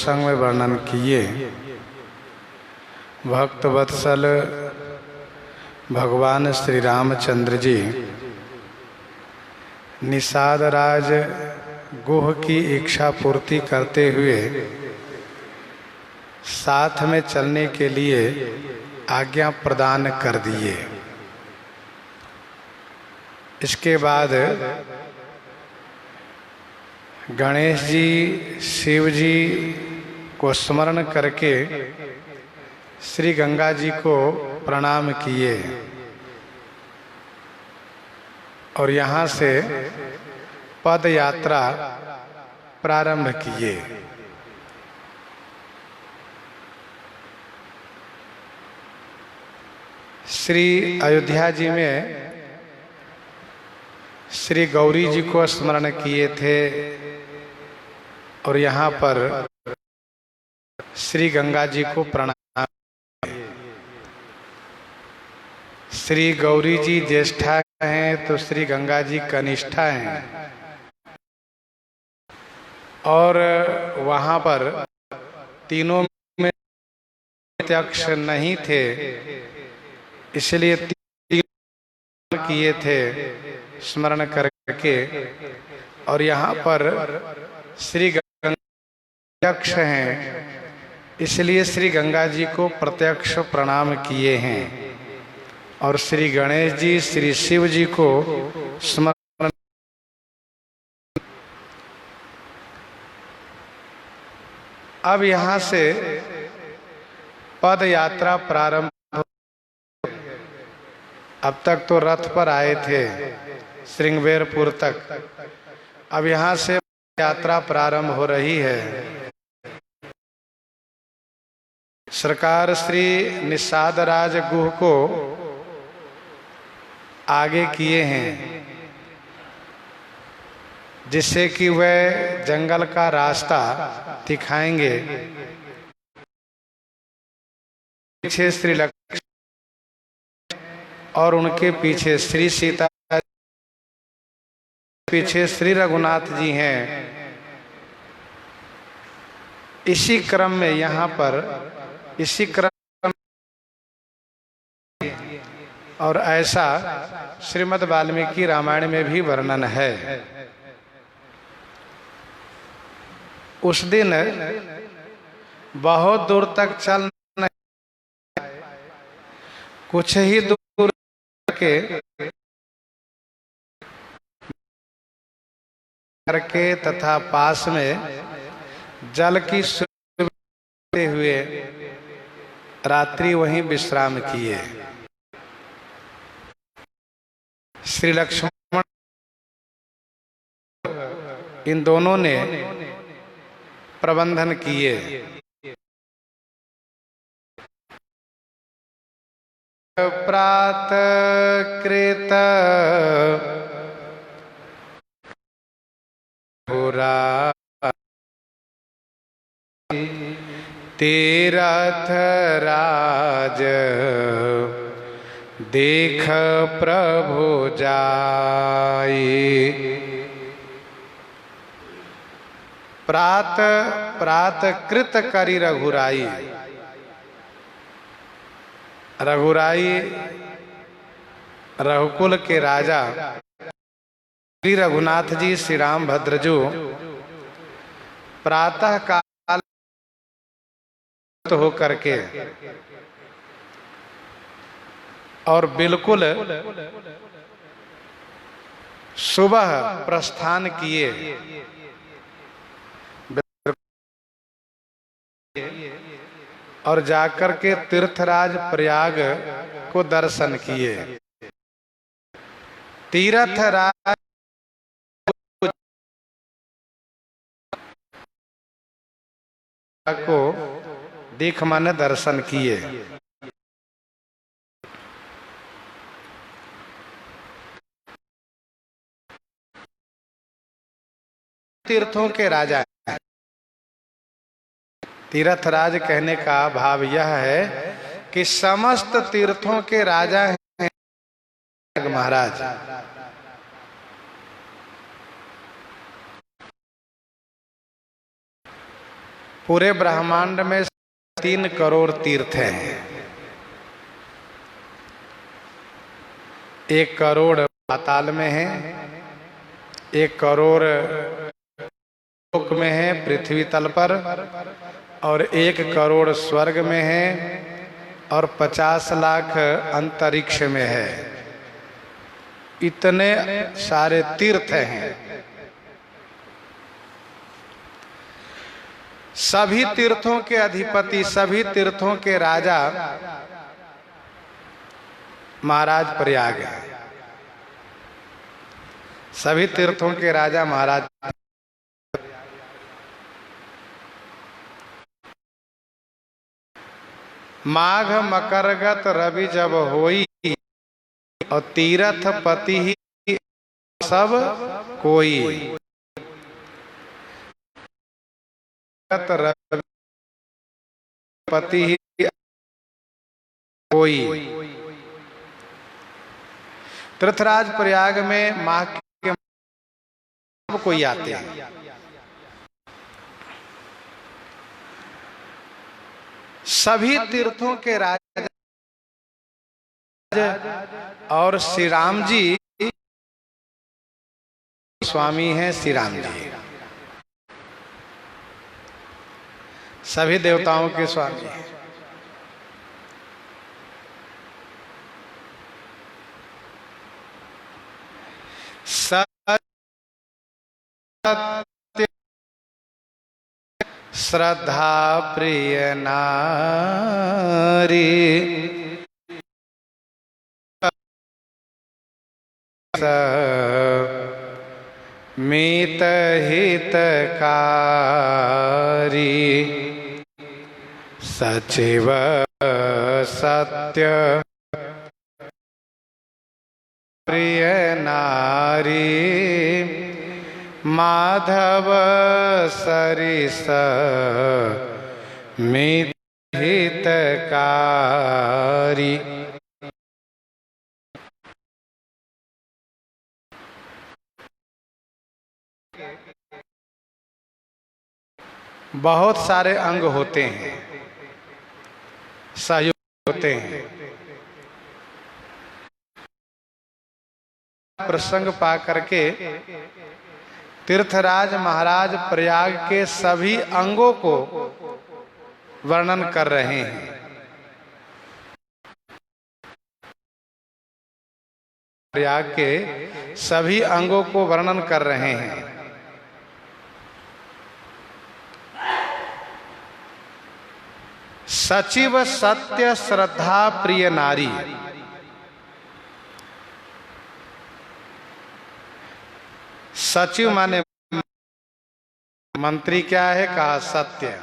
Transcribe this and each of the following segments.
प्रसंग में वर्णन किए। भक्त वत्सल भगवान श्री रामचंद्र जी निषाद राज गुह की इच्छा पूर्ति करते हुए साथ में चलने के लिए आज्ञा प्रदान कर दिए। इसके बाद गणेश जी शिव जी को स्मरण करके श्री गंगा जी को प्रणाम किए और यहाँ से पद यात्रा प्रारंभ किए। श्री अयोध्या जी में श्री गौरी जी को स्मरण किए थे और यहाँ पर श्री गंगा जी को प्रणाम। श्री गौरी जी ज्येष्ठा हैं तो श्री गंगा जी कनिष्ठा हैं और वहाँ पर तीनों में प्रत्यक्ष नहीं थे, इसलिए तीन किए थे स्मरण करके। और यहाँ पर श्री गंगा प्रत्यक्ष हैं, इसलिए श्री गंगा जी को प्रत्यक्ष प्रणाम किए हैं और श्री गणेश जी श्री शिव जी को स्मरण। अब यहाँ से पद यात्रा प्रारंभ। अब तक तो रथ पर आए थे श्रृंगवेरपुर तक, अब यहाँ से यात्रा प्रारंभ हो रही है। सरकार श्री निषाद राज गुह को आगे किए हैं जिससे कि वह जंगल का रास्ता दिखाएंगे। पीछे श्री लक्ष्मण और उनके पीछे श्री सीता, पीछे श्री रघुनाथ जी हैं। इसी क्रम में यहाँ पर इसी क्रम और ऐसा श्रीमद् वाल्मीकि रामायण में भी वर्णन है। उस दिन बहुत दूर तक चल कुछ ही दूर के करके तथा पास में जल की सुविधा हुए रात्रि वहीं विश्राम किए। श्री लक्ष्मण इन दोनों ने प्रबंधन किए। प्रातकृत पुरा तीरथ राज देख प्रभु जाई। प्रात कृत करी रघुराई। रघुराई रघुकुल के राजा श्री रघुनाथ जी श्री रामभद्र जो प्रातः काल हो करके और बिल्कुल सुबह प्रस्थान किए और जाकर के तीर्थराज प्रयाग को दर्शन किए। तीर्थराज को देख मन दर्शन किए। तीर्थों के राजा, तीर्थराज कहने का भाव यह है कि समस्त तीर्थों के राजा हैं महाराज। पूरे ब्रह्मांड में 3 करोड़ तीर्थ हैं। 1 करोड़ पाताल में है, 1 करोड़ लोक में है पृथ्वी तल पर, और 1 करोड़ स्वर्ग में है, और 50 लाख अंतरिक्ष में है। इतने सारे तीर्थ हैं। सभी तीर्थों के अधिपति, सभी तीर्थों के राजा महाराज प्रयाग है। सभी तीर्थों के राजा महाराज। माघ मकरगत रवि जब होई, और तीर्थ पति ही सब कोई। रवि पति ही कोई। तीर्थराज प्रयाग में माघ के सब कोई आते हैं। सभी तीर्थों के राजा और श्री राम जी स्वामी हैं। श्री राम जी सभी देवताओं के स्वामी हैं। सत्य श्रद्धा प्रिय नारी, मीत हितकारी, सचिव सत्य प्रिय नारी, माधव सरिस मीत हितकारी। बहुत सारे अंग होते हैं, सहयोग होते हैं। प्रसंग पा करके तीर्थराज महाराज प्रयाग के सभी अंगों को वर्णन कर रहे हैं। प्रयाग के सभी अंगों को वर्णन कर रहे हैं। सचिव सत्य श्रद्धा प्रिय नारी। सचिव माने मंत्री। क्या है? कहा सत्य।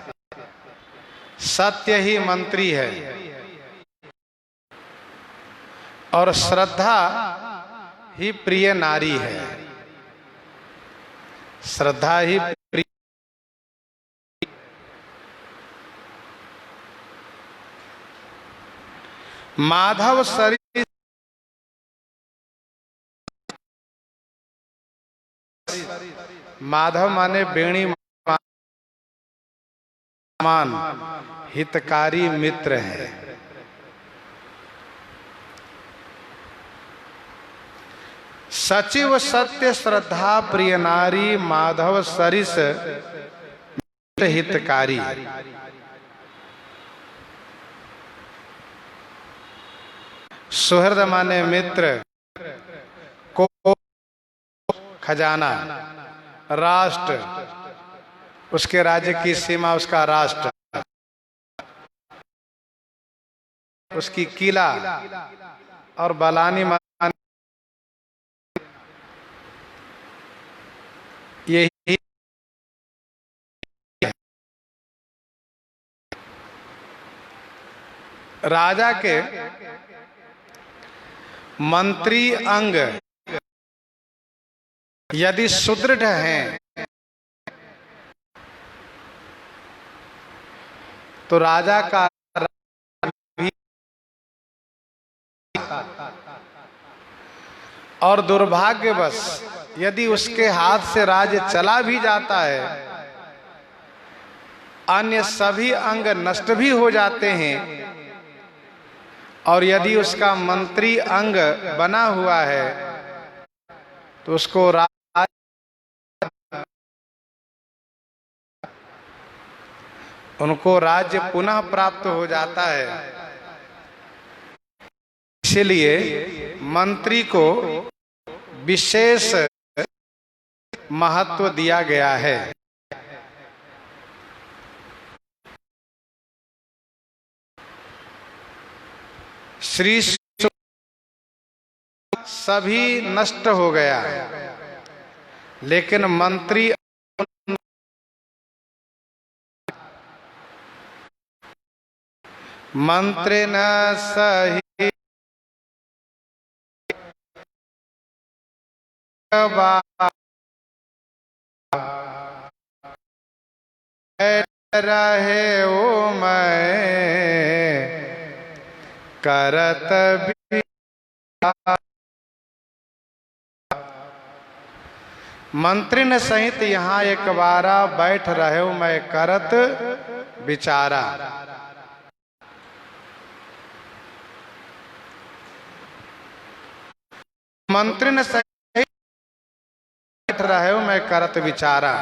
सत्य ही मंत्री है। और श्रद्धा ही प्रिय नारी है। श्रद्धा ही प्रिय। माधव सरिस माधव माने बेणी मान, हितकारी मित्र है। सचिव सत्य श्रद्धा प्रिय नारी, माधव सरिस हितकारी। सुहृद माने मित्र, को खजाना, राष्ट्र, उसके राज्य की सीमा उसका राष्ट्र, उसकी किला, और बलानी मान यही राजा के मंत्री अंग यदि सुदृढ़ हैं तो राजा का भी, और दुर्भाग्यवश यदि उसके हाथ से राज्य चला भी जाता है, अन्य सभी अंग नष्ट भी हो जाते हैं, और यदि उसका मंत्री अंग बना हुआ है तो उसको उनको राज्य पुनः प्राप्त हो जाता है। इसलिए मंत्री को विशेष महत्व दिया गया है। श्री सभी नष्ट हो गया, लेकिन मंत्री मंत्र न सही रहे ओ मैं करत भी। मंत्री ने सहित यहाँ एक बारा बैठ रहे हो मैं करत विचारा। मंत्री ने सहित बैठ रहे हो मैं करत विचारा।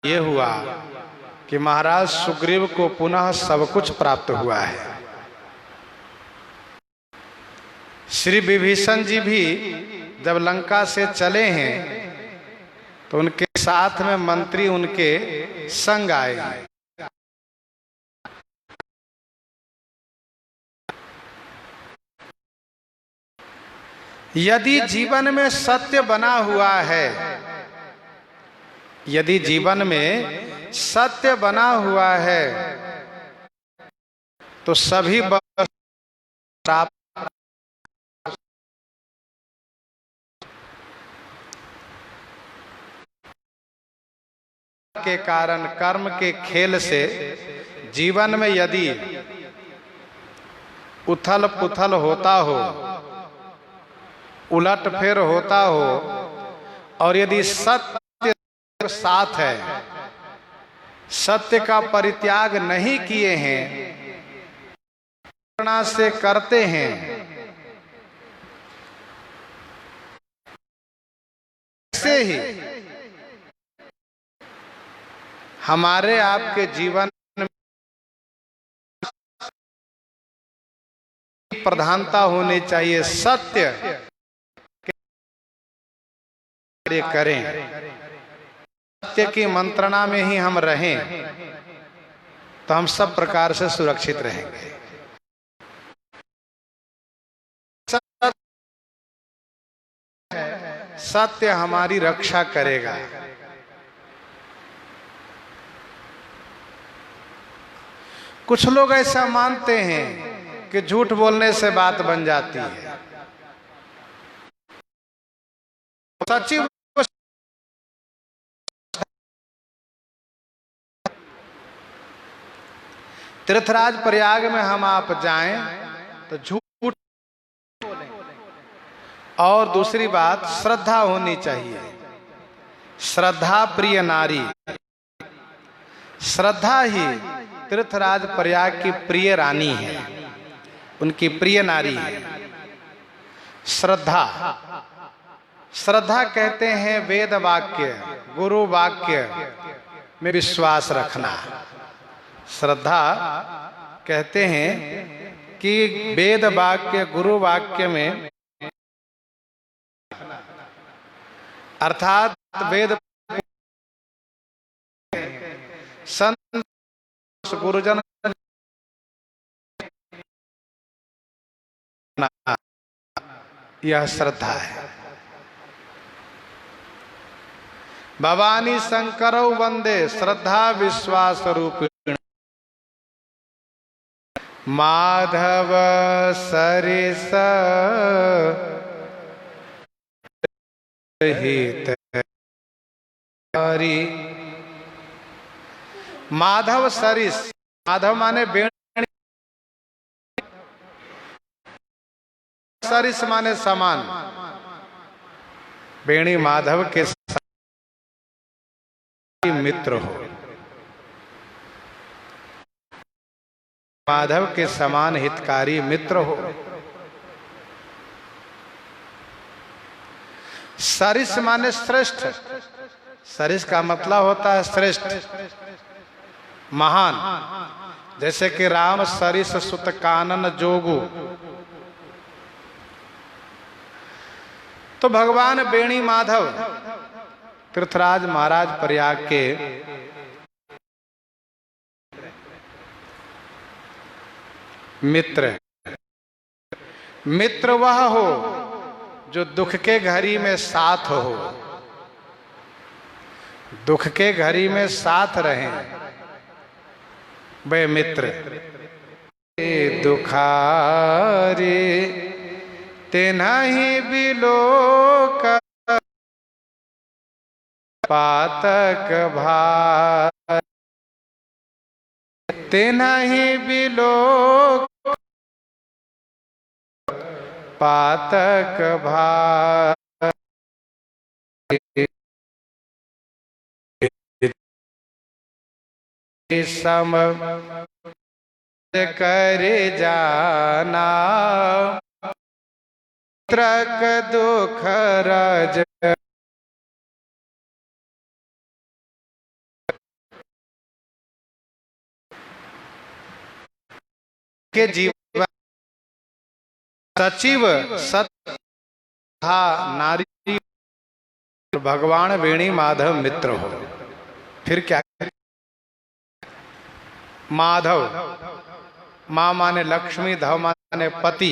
ये हुआ कि महाराज सुग्रीव को पुनः सब कुछ प्राप्त हुआ है। श्री विभीषण जी भी जब लंका से चले हैं तो उनके साथ में मंत्री उनके संग आए। यदि जीवन में सत्य बना हुआ है, यदि जीवन में सत्य बना हुआ है तो सभी प्राप्त के कारण कर्म के खेल से जीवन में यदि उथल पुथल होता हो, उलट फेर होता हो, और यदि सत्य साथ है, सत्य का परित्याग नहीं किए हैं, प्रेरणा से करते हैं, ऐसे ही हमारे आपके जीवन में प्रधानता होनी चाहिए। सत्य कार्य करें, सत्य की मंत्रणा में ही हम रहें तो हम सब प्रकार से सुरक्षित रहेंगे। सत्य हमारी रक्षा करेगा। कुछ लोग ऐसा मानते हैं कि झूठ बोलने से बात बन जाती है। सच्ची तीर्थराज प्रयाग में हम आप जाएं तो झूठ, और दूसरी बात श्रद्धा होनी चाहिए। श्रद्धा प्रिय नारी, श्रद्धा ही तीर्थराज प्रयाग की प्रिय रानी है, उनकी प्रिय नारी है श्रद्धा। श्रद्धा कहते हैं वेद वाक्य, गुरु वाक्य में विश्वास रखना। श्रद्धा कहते हैं कि वेद वाक्य गुरु वाक्य में, अर्थात वेद संत गुरुजन यह श्रद्धा है। भवानी शंकरौ वंदे श्रद्धा विश्वास रूपिणी माधव सरिस हित। माधव सरिस, माधव माने बेणी, सरिस माने समान। बेणी माधव के मित्र हो, माधव के समान हितकारी मित्र हो। सरिस माने श्रेष्ठ, सरिस का मतलब होता है श्रेष्ठ, महान। जैसे कि राम सरिस सुत कानन जोगु, तो भगवान बेणी माधव पृथ्वीराज महाराज प्रयाग के मित्र। मित्र वह हो जो दुख के घड़ी में साथ हो, दुख के घड़ी में साथ रहें, वे मित्र। दुखारी तिन्हि बिलोक पातक भार, तिन्हि बिलोक पातक भार। सम कर जाना त्रक दुख रज, के जीवन सचिव सत्य नारी भगवान वेणी माधव मित्र हो। फिर क्या? माधव, मां माने लक्ष्मी, धव माने पति,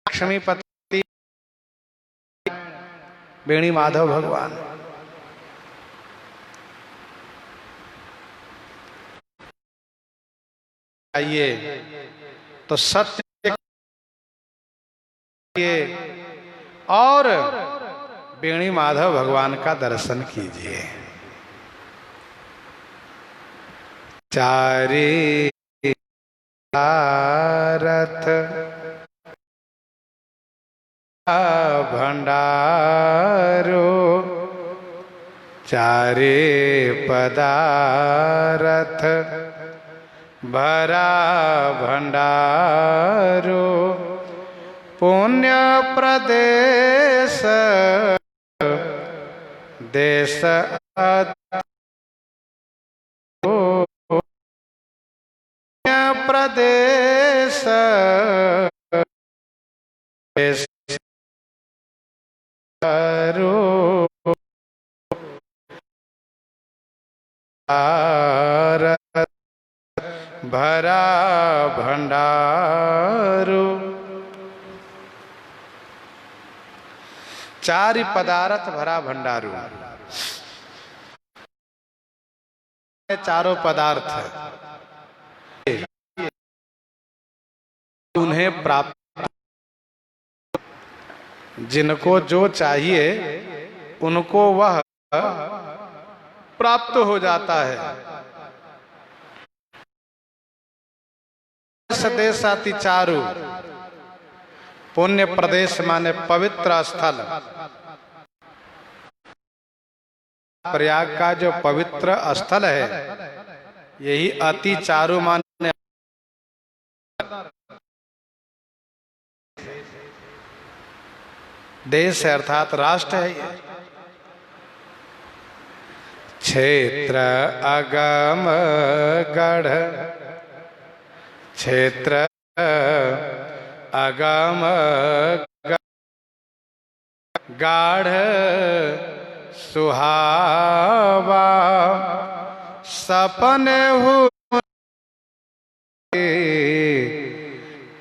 लक्ष्मी पति वेणी माधव भगवान। आइए तो सत्य और वेणी माधव भगवान का दर्शन कीजिए। चारे रथ भंडारो, चारे पदारथ भरा भंडारो, पुण्य प्रदेश देश पुण्य प्रदेश देश भरा भंडारो। चारि पदार्थ भरा भंडारू, चारों पदार्थ उन्हें प्राप्त, जिनको जो चाहिए उनको वह प्राप्त हो जाता है। देशाति चारु, पुण्य प्रदेश माने पवित्र स्थल। प्रयाग का जो पवित्र स्थल है यही अति चारु माने देश है, अर्थात राष्ट्र है ये। क्षेत्र अगम गढ़, क्षेत्र अगम गाढ़ सुहावा, सपने हुए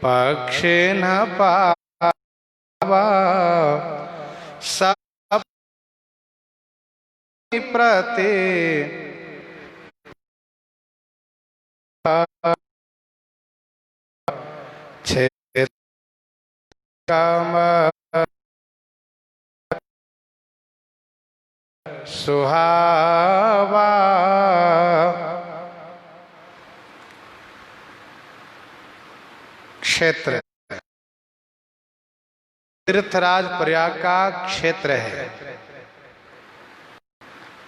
पक्षी न पावा, सब प्रति क्षेत्र सुहावा, क्षेत्र तीर्थराज प्रयाग का क्षेत्र है,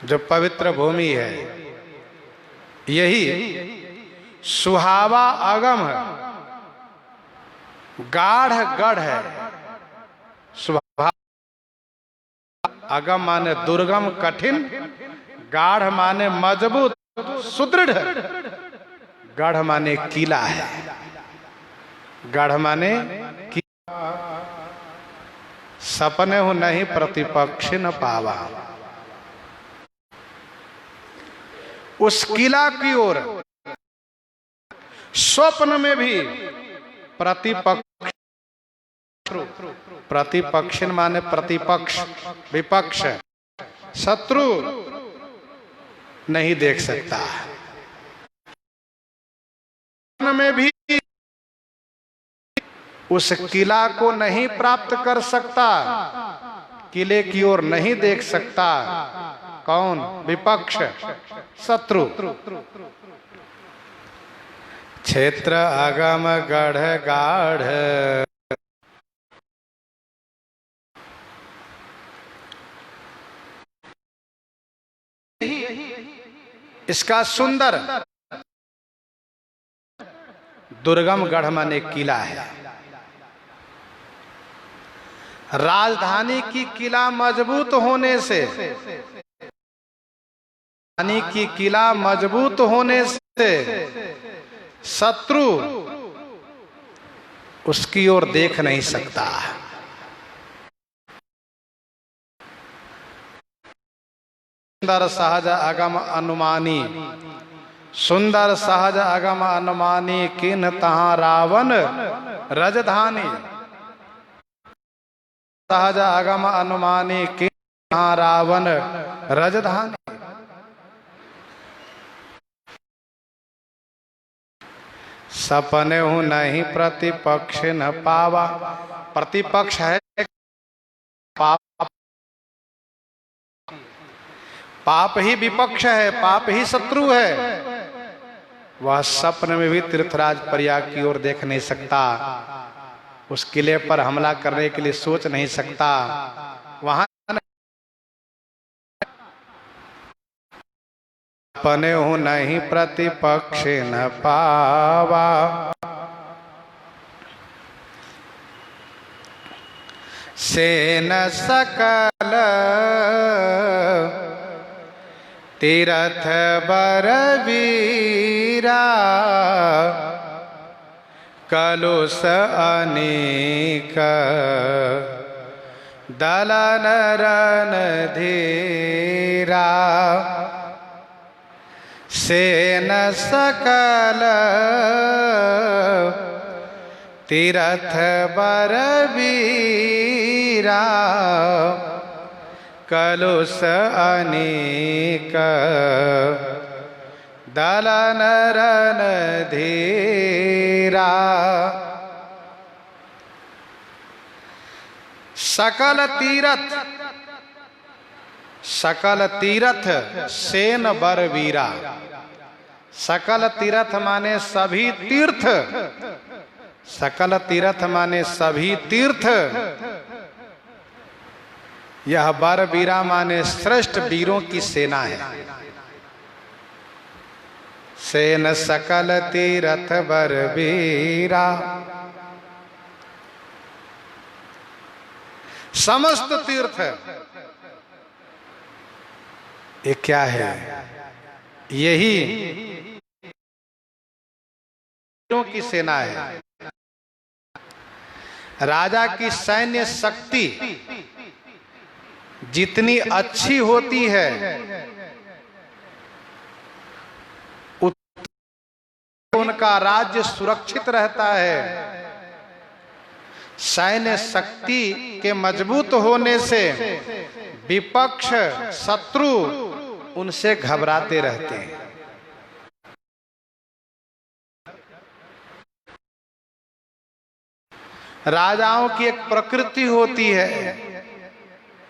जो पवित्र भूमि है। यही सुहावा आगम है, गाढ़ गढ़ है। सुहावा आगम माने दुर्गम कठिन, गाढ़ माने मजबूत सुदृढ़, गढ़ माने किला है। गढ़ माने सपने हो नहीं प्रतिपक्ष न पावा। उस किला की ओर स्वप्न में भी प्रतिपक्ष, प्रतिपक्ष माने प्रतिपक्ष, विपक्ष, शत्रु नहीं देख सकता। स्वप्न में भी उस किला को नहीं प्राप्त कर सकता, किले की ओर नहीं देख सकता। कौन? विपक्ष, शत्रु। क्षेत्र आगम गढ़ गाढ़, इसका सुंदर दुर्गम गढ़ माने किला है। राजधानी की किला मजबूत होने से, राजधानी की किला मजबूत होने से शत्रु उसकी ओर देख नहीं सकता। सुंदर सहज आगम अनुमानी, सुंदर सहज आगम अनुमानी, किन तहां रावण रजधानी। सहज आगम अनुमानी, किन तहां रावण रजधानी। सपने हूं नहीं प्रतिपक्ष न पावा। प्रतिपक्ष है पाप, पाप ही विपक्ष है, पाप ही शत्रु है। वह सपने में भी तीर्थराज प्रयाग की ओर देख नहीं सकता, उस किले पर हमला करने के लिए सोच नहीं सकता। वहां सपने हूं नहीं प्रतिपक्ष न पावा। सेन सकल तीरथ बर वीरा, कलुष अनेक दलन रन धीरा। सेन सकल तीरथ बर वीरा, कलुष अनेक दलन रन धीरा। सकल तीरथ, सकल तीरथ सेन बर वीरा। सकल तीर्थ माने सभी तीर्थ, सकल तीर्थ माने सभी तीर्थ। यह बर वीरा माने श्रेष्ठ वीरों की सेना है। सेन सकल तीरथ बर वीरा, समस्त तीर्थ। ये क्या है? यही वीरों की सेना है। राजा की सैन्य शक्ति जितनी अच्छी होती है, उनका राज्य सुरक्षित रहता है। सैन्य शक्ति के मजबूत होने से विपक्ष, शत्रु उनसे घबराते रहते हैं। राजाओं की एक प्रकृति होती है,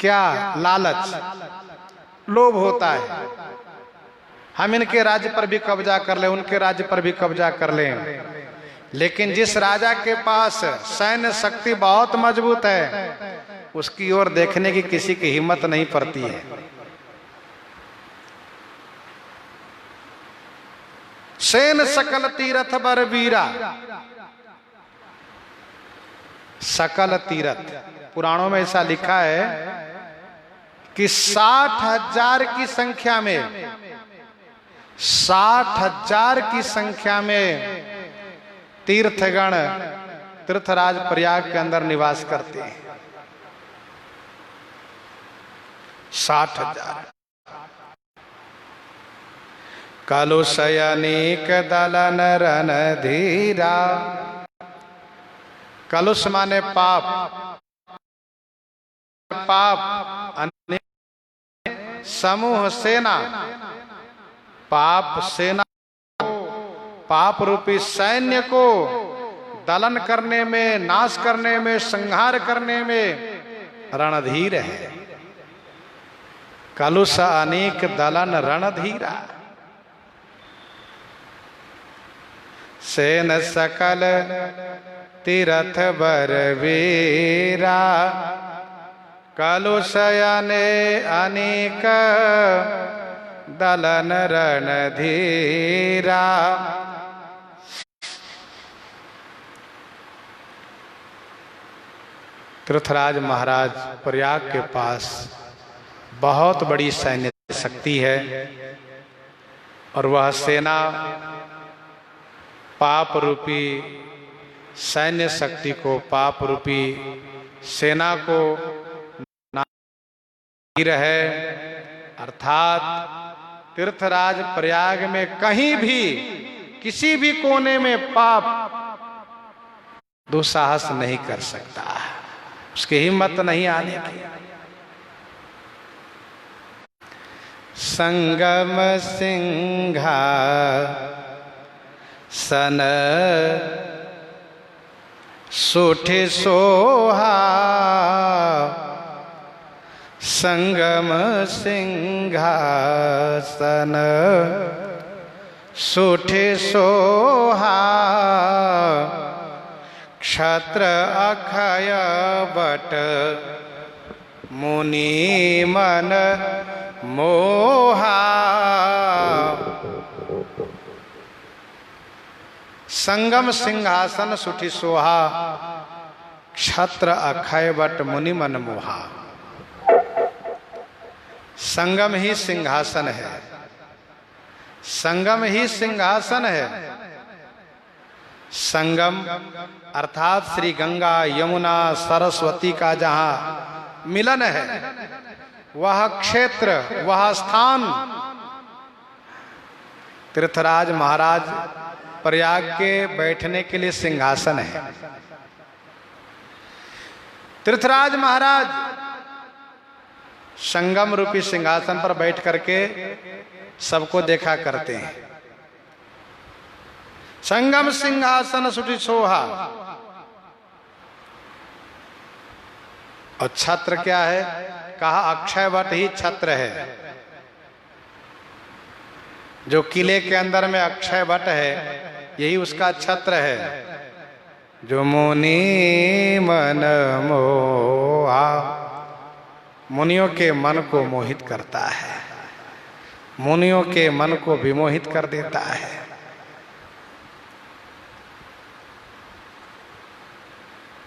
क्या? लालच, लोभ होता है। हम इनके राज्य पर भी कब्जा कर लें, उनके राज्य पर भी कब्जा कर लें। लेकिन जिस राजा के पास सैन्य शक्ति बहुत मजबूत है, उसकी ओर देखने की किसी की हिम्मत नहीं पड़ती है। सेन सकल तीरथ बर वीरा, सकल तीरथ, पुराणों में ऐसा लिखा है कि 60,000 की संख्या में, 60,000 की संख्या में तीर्थगण तीर्थराज प्रयाग के अंदर निवास करते हैं। 60,000। कलुषयनीक दलन रन धीरा, कलुष माने पाप, पाप समूह सेना, पाप सेना, पाप रूपी सैन्य को दलन करने में, नाश करने में, संहार करने में रणधीर है। कलुष अनेक दलन रणधीरा, सेन सकल तीरथ बर वीरा, कलुषयने अनेक दलन रणधीरा। तीर्थराज महाराज प्रयाग के पास बहुत बड़ी सैन्य शक्ति है और वह सेना पाप रूपी सैन्य शक्ति को, पाप रूपी सेना को नाश है। अर्थात तीर्थराज प्रयाग में कहीं भी, किसी भी कोने में पाप दुस्साहस नहीं कर सकता, उसकी हिम्मत नहीं आने की। संगम सिंहा सन सुठि सोहा, संगम सिंहासन सुठि सोहा, क्षत्र अक्षय बट मुनि मन मोहा। संगम सिंहासन सुठि सोहा, क्षत्र अक्षय बट मुनि मन मोहा। संगम ही सिंहासन है, संगम ही सिंहासन है। संगम अर्थात श्री गंगा यमुना सरस्वती का जहां मिलन है, वह क्षेत्र, वह स्थान तीर्थराज महाराज प्रयाग के बैठने के लिए सिंहासन है। तीर्थराज महाराज संगम रूपी सिंहासन पर बैठ करके सबको देखा करते हैं। संगम सिंहासन सुठि सोहा, और छत्र क्या है? कहा अक्षय वट ही छत्र है। जो किले के अंदर में अक्षय वट है, यही उसका छत्र है। जो मुनि मन मोहा, मुनियों के मन को मोहित करता है, मुनियों के मन को विमोहित कर देता है।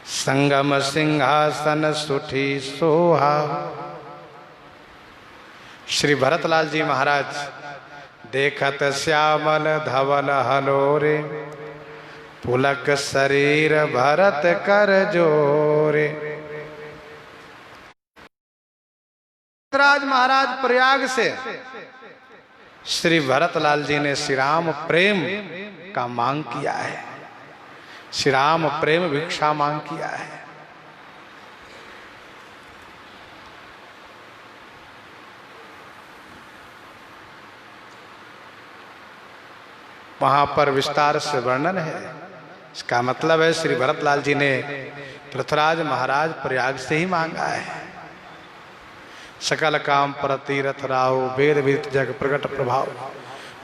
संगम सिंहासन सुठि सोहा। श्री भरतलाल जी महाराज देखत श्यामल धवल हलोरे, पुलक शरीर भरत कर जोरे। राज महाराज प्रयाग से श्री भरतलाल जी ने श्री राम प्रेम का मांग किया है, श्री राम प्रेम भिक्षा मांग किया है। वहां पर विस्तार से वर्णन है। इसका मतलब है श्री भरतलाल जी ने पृथ्वीराज महाराज प्रयाग से ही मांगा है। सकल काम पर तीरथ राव, वेद विदित जग प्रगट प्रभाव,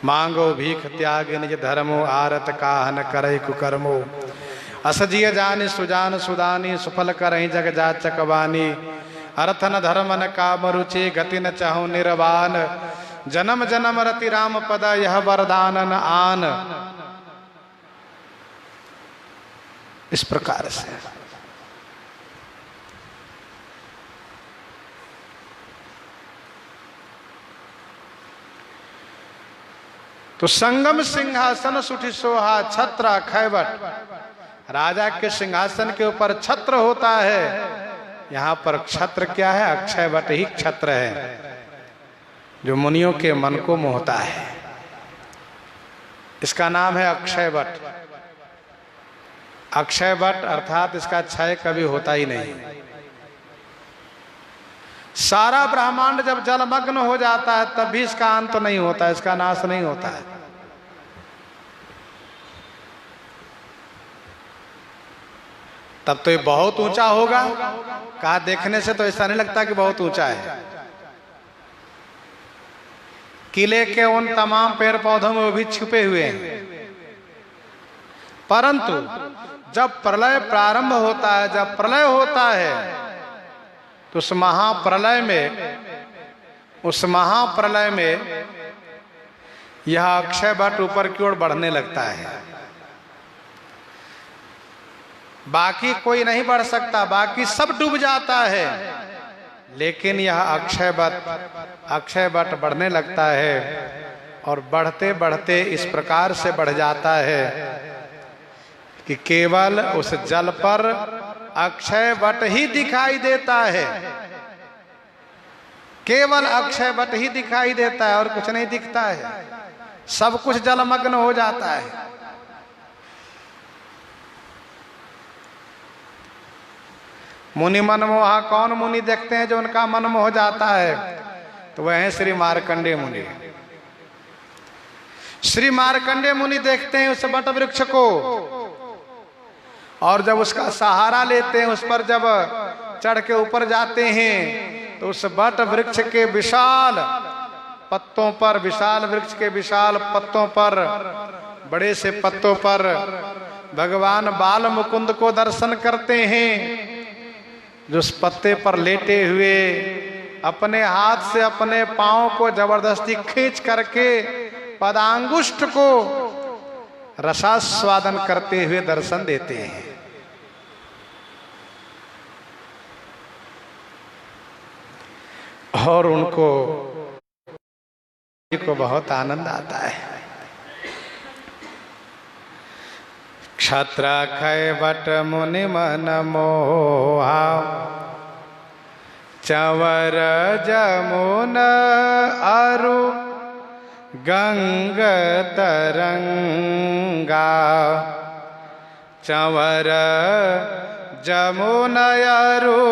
मांगो भीख त्याग निज धर्मो, आरत काहन करहि कुकर्मो। असजिय जानि सुजान सुदानी, सुफल करहि जग जाचक बानी। अर्थ न धर्म न काम रुचि, गति न चाहु निर्वाण। जन्म जन्म रति राम पद, यह वरदान न आन। इस प्रकार से तो संगम सिंहासन सुठी सोहा, छत्र खैबट। राजा के सिंहासन के ऊपर छत्र होता है। यहां पर छत्र क्या है? अक्षय वट ही छत्र है, जो मुनियों के मन को मोहता है। इसका नाम है अक्षय वट। अक्षय वट अर्थात इसका क्षय कभी होता ही नहीं। सारा ब्रह्मांड जब जलमग्न हो जाता है तब भी इसका अंत नहीं होता, इसका नाश नहीं होता है। तब तो ये बहुत ऊंचा होगा। कहा देखने से तो ऐसा नहीं लगता कि बहुत ऊंचा है। किले के उन तमाम पेड़ पौधों में वो भी छुपे हुए हैं। परंतु जब प्रलय प्रारंभ होता है, जब प्रलय होता है, तो उस महाप्रलय में यह अक्षय वट ऊपर की ओर बढ़ने लगता है। बाकी कोई नहीं बढ़ सकता, बाकी सब डूब जाता है, लेकिन यह अक्षय वट बढ़ने लगता है। और बढ़ते बढ़ते इस प्रकार से बढ़ जाता है कि केवल उस जल पर अक्षय वट ही दिखाई देता है। केवल अक्षय वट ही दिखाई देता है और कुछ नहीं दिखता है। सब कुछ जलमग्न हो जाता है। मुनि मनमोहा, कौन मुनि देखते हैं जो उनका मन मोह जाता है? तो वह है श्री मार्कंडेय मुनि। श्री मार्कंडेय मुनि देखते हैं उस वट वृक्ष को, और जब उसका सहारा लेते हैं, उस पर जब चढ़ के ऊपर जाते हैं, तो उस वट वृक्ष के विशाल पत्तों पर, विशाल वृक्ष के विशाल पत्तों पर, बड़े से पत्तों पर भगवान बाल मुकुंद को दर्शन करते हैं, जो उस पत्ते पर लेटे हुए अपने हाथ से अपने पांव को जबरदस्ती खींच करके पदांगुष्ठ को रसास्वादन करते हुए दर्शन देते हैं। और उनको बहुत आनंद आता है। क्षत्र खैबट मुनि मन मोहा, चंवर जमुन अरु गंग तरंगा। चंवर जमुन अरु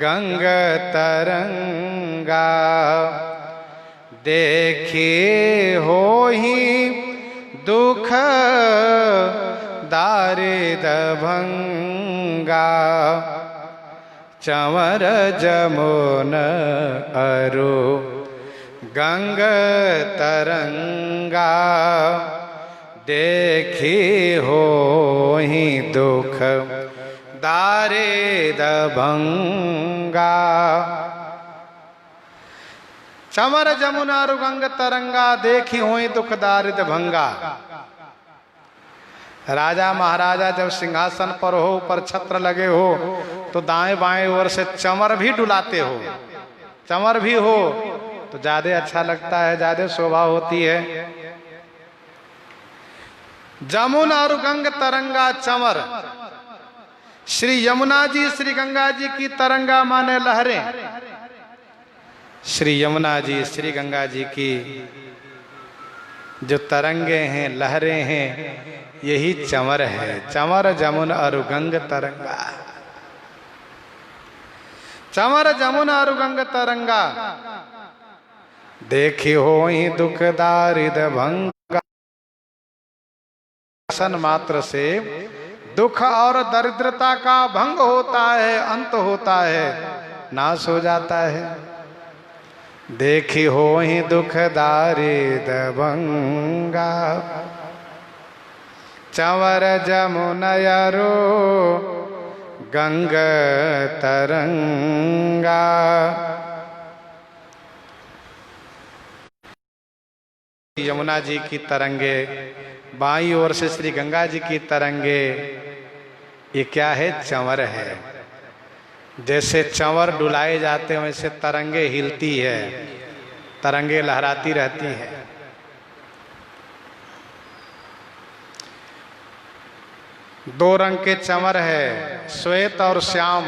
गंग तरंगा। देखी होहि दुख दारिद भंगा। चंवर जमुन अरु गंग तरंगा। देखी होहि दुख दारिद भंगा। चंवर जमुना अरु गंग तरंगा, देखी होई दुख दारिद भंगा। राजा महाराजा जब सिंहासन पर हो, ऊपर छत्र लगे हो, तो दाएं बाएं ओर से चंवर भी डुलाते हो। चंवर भी हो तो ज्यादा अच्छा लगता है, ज्यादा शोभा होती है। जमुना और गंग तरंगा चंवर। श्री यमुना जी, श्री गंगा जी की तरंगा माने लहरें। श्री यमुना जी, श्री गंगा जी की जो तरंगे हैं, लहरें हैं, यही चंवर है। चंवर जमुन और गंग तरंगा। चंवर जमुन और गंग तरंगा। देखी होई दुख दारिद भंगा। दर्शन मात्र से दुख और दरिद्रता का भंग होता है, अंत होता है, नाश हो जाता है। देखी हो ही दुखदारी दबंगा, चंवर जमुनयरो गंग तरंगा। यमुना जी की तरंगे, बाईं ओर से श्री गंगा जी की तरंगे, ये क्या है? चंवर है। जैसे चंवर डुलाए जाते हैं वैसे तरंगे हिलती है, तरंगे लहराती रहती है। दो रंग के चंवर है, श्वेत और श्याम।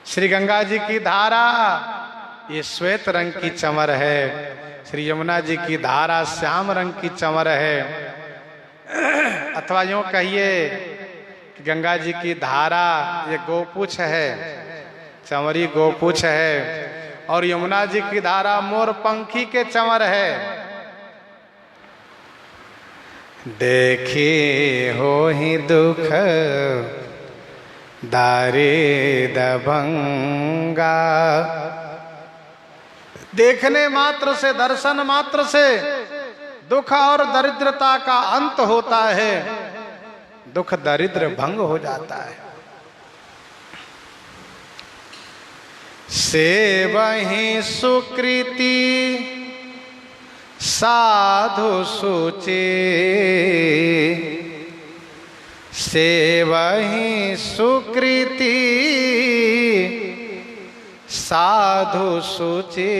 श्री गंगा जी की धारा ये श्वेत रंग की चंवर है, श्री यमुना जी की धारा श्याम रंग की चंवर है। अथवा यूं कहिए कि गंगा जी की धारा ये गोपुछ है, चंवरी गोपुछ है, और यमुना जी की धारा मोर पंखी के चंवर है। देखी हो ही दुख दारी दबंगा, देखने मात्र से, दर्शन मात्र से दुख और दरिद्रता का अंत होता है, दुख दरिद्र भंग हो जाता है। सेवहि सुकृति साधु सुचि, सेवहि सुकृति साधु सुचि,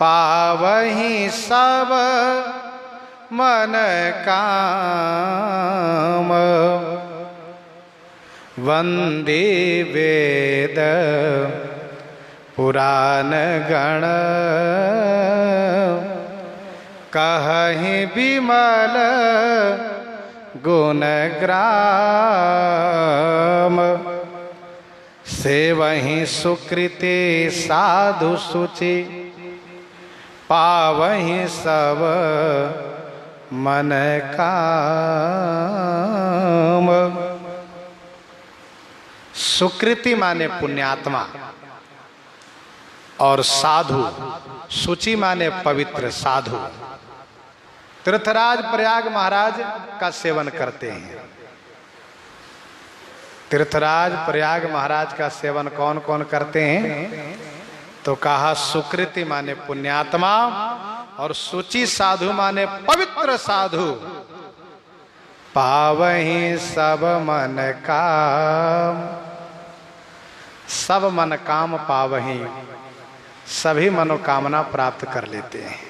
पावहि सब मन काम। वंदे वेद पुराण गण, कहहि विमल गुण ग्राम। सेवहि सुकृति साधु सुचि, पावहि सब मन काम। सुकृति माने पुण्यात्मा, और साधु, सुचि माने पवित्र साधु। तीर्थराज प्रयाग महाराज का सेवन करते हैं। तीर्थराज प्रयाग महाराज का सेवन कौन कौन करते हैं? तो कहा सुकृति माने पुण्यात्मा, और सुचि साधु माने पवित्र साधु। पावहि सब मन काम, सब मन काम पावहि, सभी मनोकामना प्राप्त कर लेते हैं,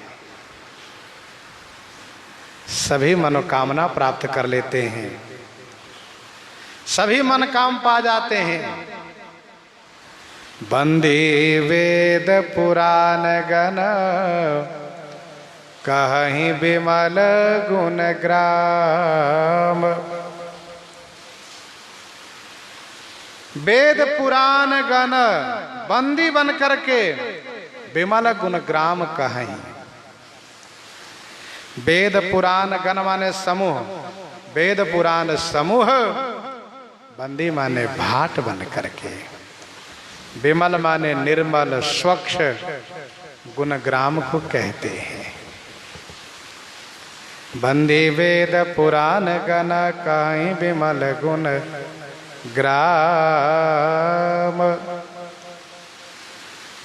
सभी मनोकामना प्राप्त कर लेते हैं, सभी मन काम पा जाते हैं। वंदे वेद पुराण गण, कहहि विमल गुण ग्राम। वेद पुराण गण बंदी बन करके विमल गुण ग्राम कहीं। वेद पुराण गण माने समूह, वेद पुराण समूह, बंदी माने भाट बन करके, विमल माने निर्मल स्वच्छ गुण ग्राम को कहते हैं। बंदी वेद पुराण गण कहीं विमल गुण ग्राम।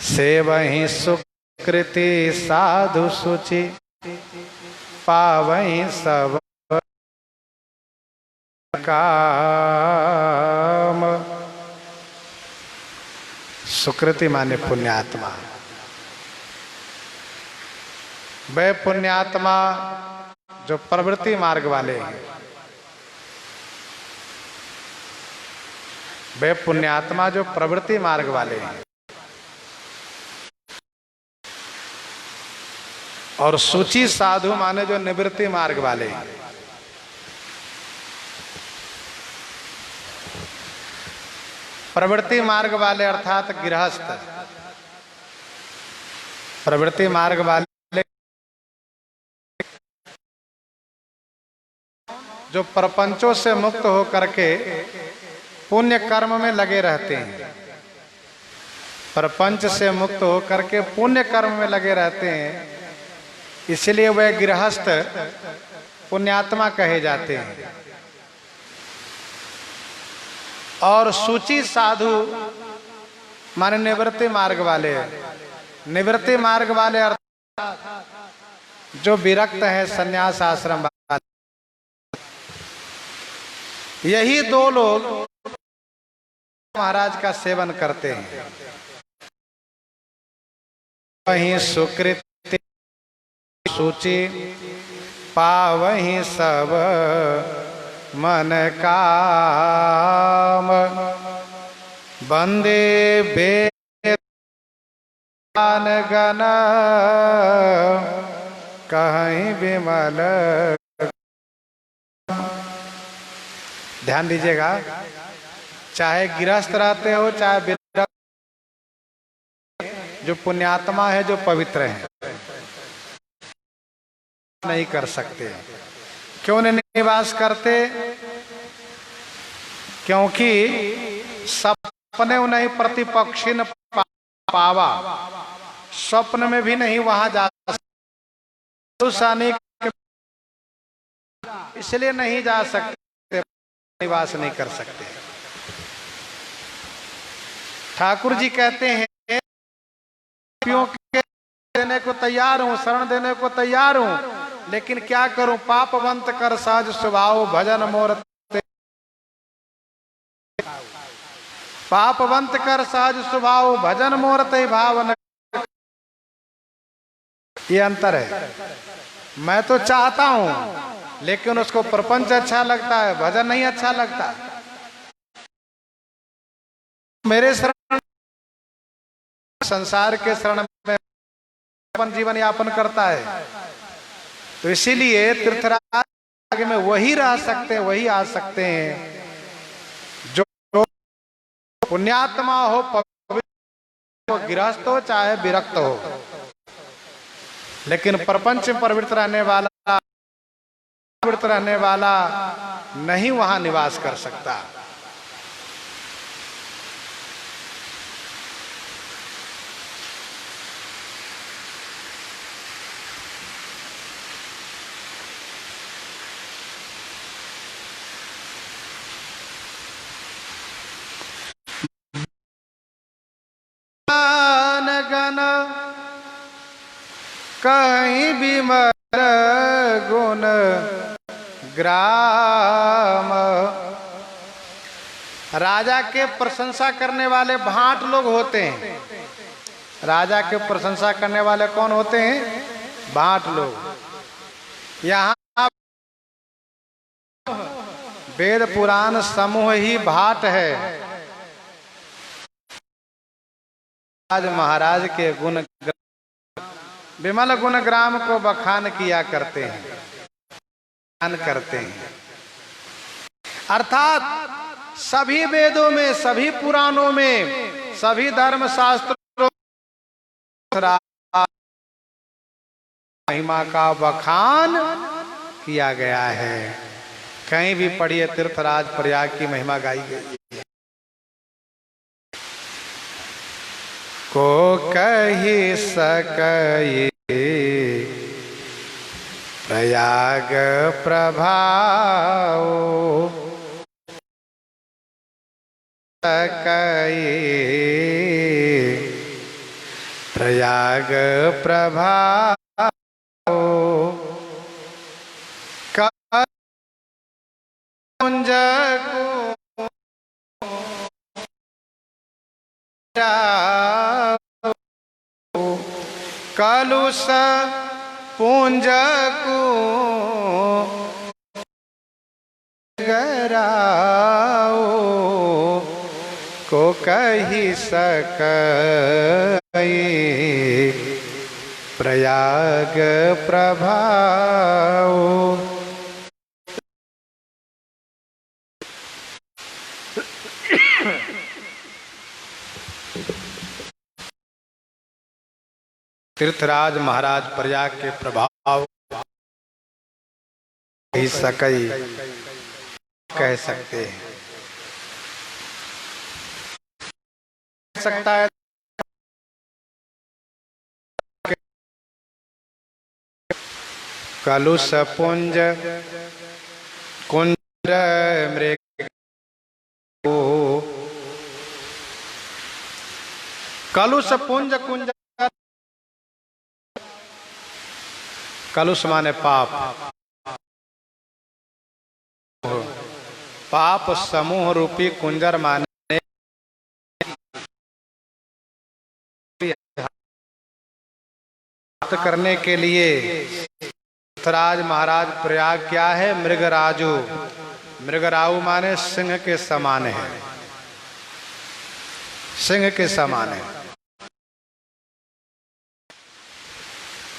सेवहि सुकृति साधु सुचि, पावहि सब काम। सुकृति माने पुण्यात्मा। वे पुण्यात्मा जो प्रवृत्ति मार्ग वाले हैं, वे पुण्यात्मा जो प्रवृत्ति मार्ग वाले हैं, और सुचि साधु माने जो निवृत्ति मार्ग वाले हैं। प्रवृत्ति मार्ग वाले अर्थात गृहस्थ, प्रवृत्ति मार्ग वाले जो प्रपंचों से मुक्त हो करके पुण्य कर्म में लगे रहते हैं। प्रपंच से मुक्त होकर के पुण्य कर्म में लगे रहते हैं, इसलिए वह गृहस्थ पुण्यात्मा कहे जाते हैं। और सूची साधु माने निवृत्ति मार्ग वाले, निवृत्ति मार्ग वाले अर्थात जो विरक्त है, संन्यास आश्रम वाले। यही दो लोग महाराज का सेवन करते हैं। वहीं सुकृत सूची पावहीं सब मन काम, बंदे बेदान गण कहीं विमल। ध्यान दीजिएगा, चाहे गृहस्थ रहते हो चाहे विरक्त, जो पुण्यात्मा है, जो पवित्र है, नहीं कर सकते। क्यों नहीं निवास करते? क्योंकि सपने नहीं प्रतिपक्षी न पावा, स्वप्न में भी नहीं वहां जा सकते, इसलिए नहीं जा सकते, निवास नहीं कर सकते। ठाकुर जी कहते हैं देने को तैयार हूं, शरण देने को तैयार हूं, लेकिन क्या करूं? पापवंत कर सहज स्वभाव भजन मोर, पापवंत कर सहज स्वभाव भजन मोर ते भावन। ये अंतर है। मैं तो चाहता हूं, लेकिन उसको प्रपंच अच्छा लगता है, भजन नहीं अच्छा लगता। मेरे शरण, संसार के शरण में अपन जीवन यापन करता है, तो इसीलिए तीर्थराज में वही रह सकते हैं, वही आ सकते हैं जो पुण्यात्मा हो, पवित्र हो, गृहस्थ हो चाहे विरक्त हो। लेकिन प्रपंच में प्रवृत्त रहने वाला नहीं वहां निवास कर सकता। गण कहीं विमल गुण ग्राम। राजा के प्रशंसा करने वाले भाट लोग होते हैं। राजा के प्रशंसा करने वाले कौन होते हैं? भाट लोग। यहाँ वेद पुराण समूह ही भाट है। आज महाराज के गुण विमल गुण ग्राम को बखान किया करते हैं, बखान करते हैं। अर्थात सभी वेदों में, सभी पुराणों में, सभी धर्म शास्त्रों महिमा का बखान किया गया है। कहीं भी पढ़िए तीर्थराज प्रयाग की महिमा गाई गई है। को कही सकई प्रयाग प्रभाव, सकई प्रयाग प्रभाव। कुंज को कलुष पुंज को कही सकई प्रयाग प्रभाव। तीर्थराज महाराज प्रयाग के प्रभाव कह सकई, कह सकते हैं, सकता है। कलुष पुंज कुंज मृग कलुष पुंज कुंज। कलुष माने पाप, पाप समूह रूपी कुंजर माने करने के लिए धृतराज महाराज प्रयाग क्या है? मृगराजू। मृगराऊ माने सिंह के समान है, सिंह के समान है।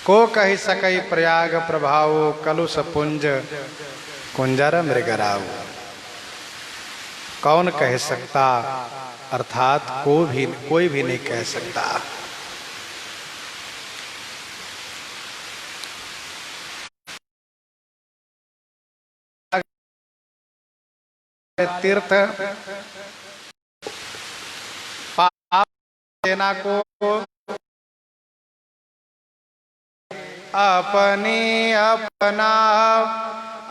को कही सकई प्रयाग प्रभाव, कलुष पुंज कुंजर मृगराऊ। कौन कह सकता, अर्थात कोई भी नहीं कह सकता। तीर्थ पाप सेना को अपनी अपना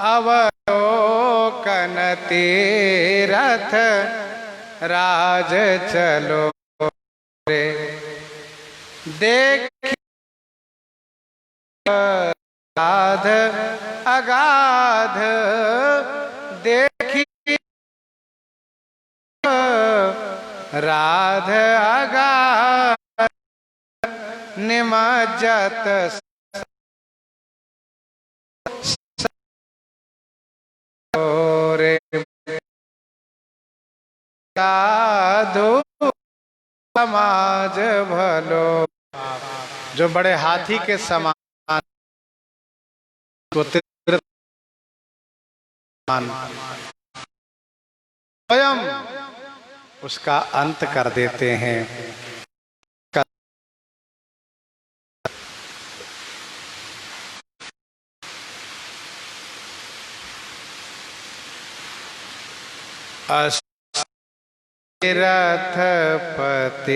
अवलोकन तीरथ राज चलो रे। देख अगाध अगाध देखी राध अगाध निमज्जत रे। साधु समाज भलो, जो बड़े हाथी के समान स्वयं उसका अंत कर देते हैं। रथपति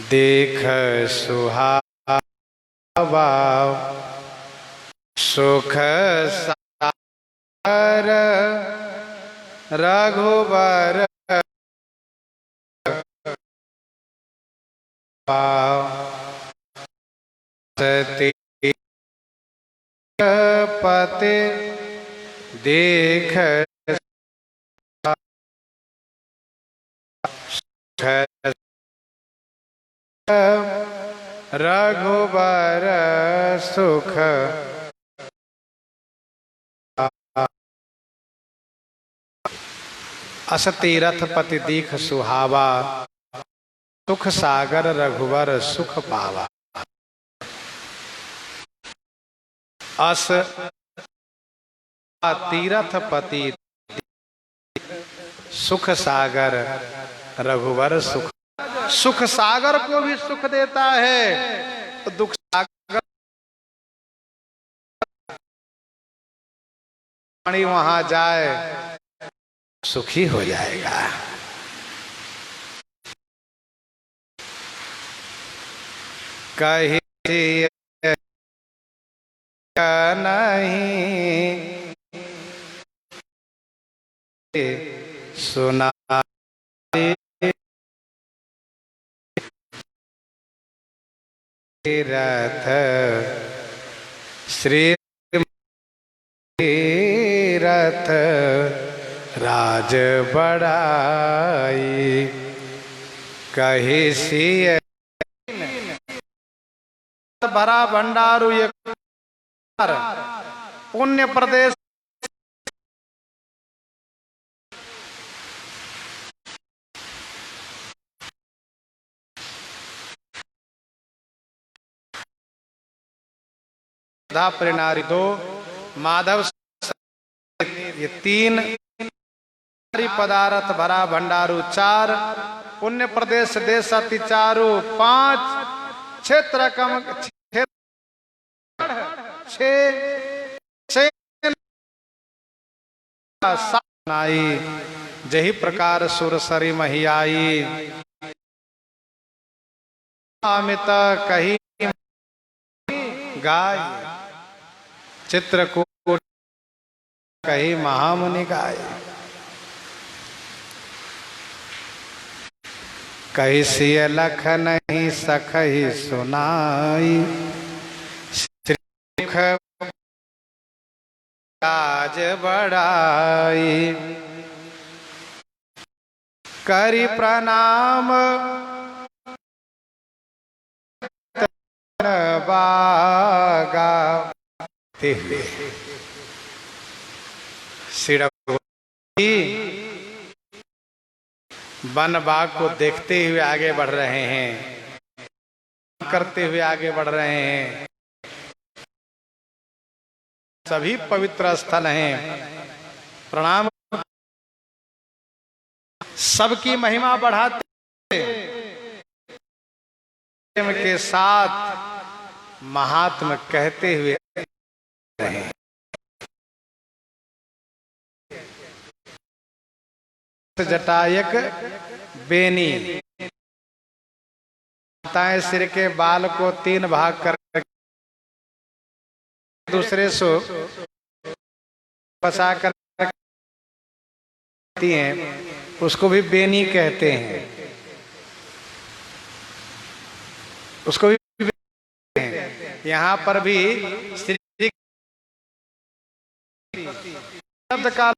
देख सुहावा, सुख सागर रघुबर सती पति देख रघुबर सुख। असती रथपति दीख सुहावा, सुख सागर रघुबर सुख पावा। अस तीरथपति सुख सागर रघुवर सुख। सुख सागर को भी सुख देता है, दुख सागर पानी वहां जाए सुखी हो जाएगा। कही नहीं सुना रथ श्री रथ राज बढ़ाई। कही सिय भरा भंडारू ये पुण्य प्रदेश परिनारी दो माधव ये तीन पदार्थ भरा भंडारू चार पुण्य प्रदेश देश अति चारू पांच क्षेत्र कम नाई जही प्रकार सुरसरी महियाई। अमित कही गाय चित्रकूट कही महामुनि गाय, कही सिय लख नहीं सखही सुनाई, श्रीमुख राज बढ़ाई, करी प्रणाम बागा। श्री रघुवीर वन बाग को देखते हुए आगे बढ़ रहे हैं, करते हुए आगे बढ़ रहे हैं। सभी पवित्र स्थल हैं, प्रणाम सबकी महिमा बढ़ाते के साथ महात्म कहते हुए रहे। जटायक बेनी, माताएं सिर के बाल को 3 भाग कर दूसरे से फंसा कर हैं, उसको भी बेनी कहते हैं, उसको भी यहाँ पर भी शब्द का